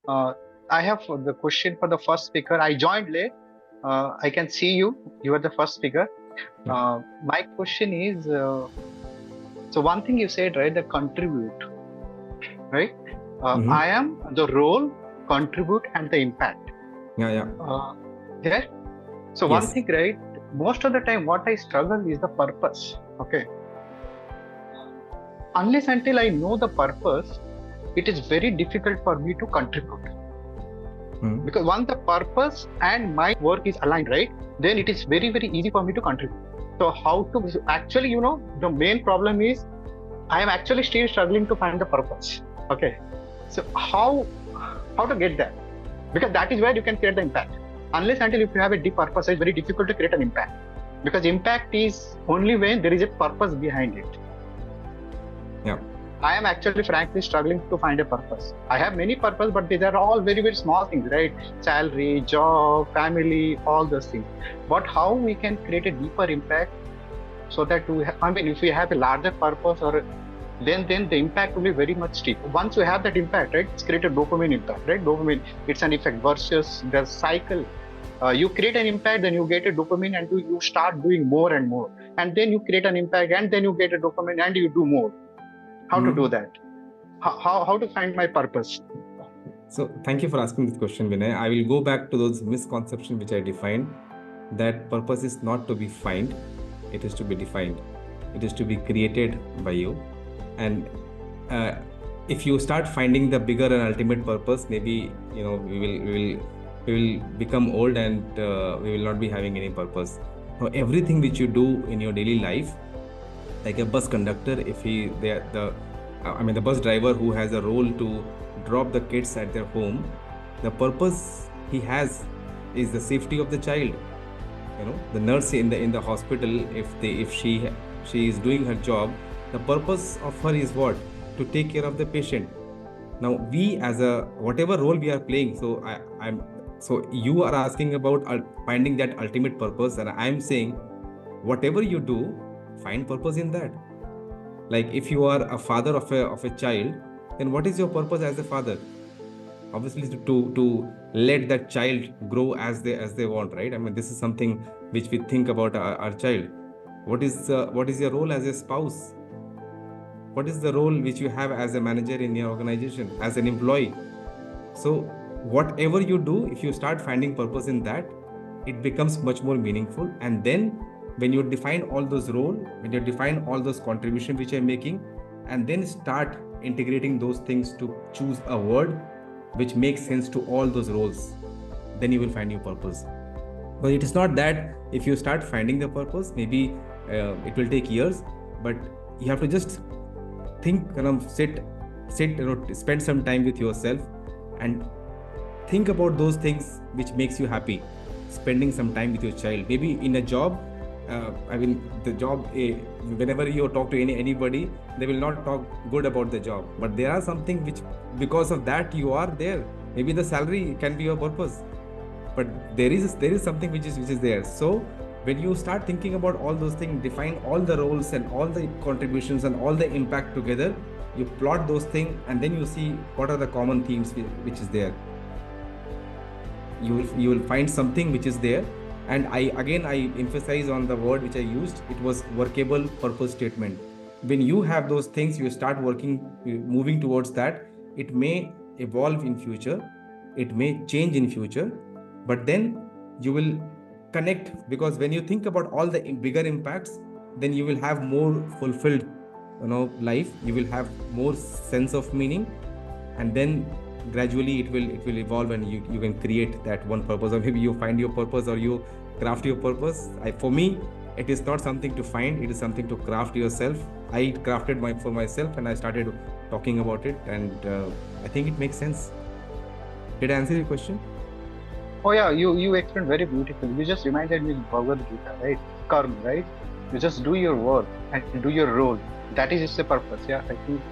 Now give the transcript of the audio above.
Uh, I have the question for the first speaker. I joined late. I can see you. You are the first speaker. Yeah. My question is, so one thing you said, right? The contribute, right? Mm-hmm. I am the role, contribute, and the impact. Yeah. Yeah. So one Yes. thing, right? Most of the time, what I struggle is the purpose. Okay. Unless until I know the purpose, it is very difficult for me to contribute. Mm-hmm. Because once the purpose and my work is aligned, right, then it is very, very easy for me to contribute. So how to actually, the main problem is I am actually still struggling to find the purpose. Okay. So how to get that? Because that is where you can create the impact. Unless until if you have a deep purpose, it's very difficult to create an impact. Because impact is only when there is a purpose behind it. Yeah. I am actually frankly struggling to find a purpose. I have many purposes, but these are all very, very small things, right? Salary, job, family, all those things. But how we can create a deeper impact so that if we have a larger purpose, or then the impact will be very much steep. Once you have that impact, right, it's create a dopamine impact, right? Dopamine, it's an effect versus the cycle. You create an impact, then you get a dopamine, and you start doing more and more. And then you create an impact, and then you get a dopamine, and you do more. How to do that? How to find my purpose? So thank you for asking this question, Vinay. I will go back to those misconceptions which I defined, that purpose is not to be found, it is to be defined. It is to be created by you. And if you start finding the bigger and ultimate purpose, maybe we will become old and we will not be having any purpose. Now, everything which you do in your daily life, like a bus conductor, if the bus driver who has a role to drop the kids at their home, the purpose he has is the safety of the child. The nurse in the hospital, if she is doing her job, the purpose of her is what? To take care of the patient. Now we, as a whatever role we are playing, so you are asking about finding that ultimate purpose, and I'm saying whatever you do, find purpose in that. Like if you are a father of a child, then what is your purpose as a father? Obviously to let that child grow as they want, right? This is something which we think about our child. What is your role as a spouse? What is the role which you have as a manager in your organization, as an employee? So whatever you do, if you start finding purpose in that, it becomes much more meaningful. And then when you define all those roles, when you define all those contributions which I'm making, and then start integrating those things to choose a word which makes sense to all those roles, then you will find your purpose. But it is not that if you start finding the purpose, maybe it will take years, but you have to just think, sit, spend some time with yourself and think about those things which makes you happy. Spending some time with your child, maybe in a job. The job, whenever you talk to anybody, they will not talk good about the job, but there are something which, because of that you are there. Maybe the salary can be your purpose, but there is something which is there. So when you start thinking about all those things, define all the roles and all the contributions and all the impact together, you plot those things, and then you see what are the common themes which is there. You will find something which is there. And I emphasize on the word which I used. It was workable purpose statement. When you have those things, you start moving towards that. It may evolve in future, it may change in future, but then you will connect, because when you think about all the bigger impacts, then you will have more fulfilled life. You will have more sense of meaning, and then gradually it will evolve, and you can create that one purpose, or maybe you find your purpose, or you craft your purpose. For me, it is not something to find, it is something to craft yourself. I crafted for myself, and I started talking about it, and I think it makes sense. Did I answer your question? Oh yeah, you explained very beautifully. You just reminded me of Bhagavad Gita, right? Karma, right? You just do your work and do your role. That is the purpose. Yeah, I think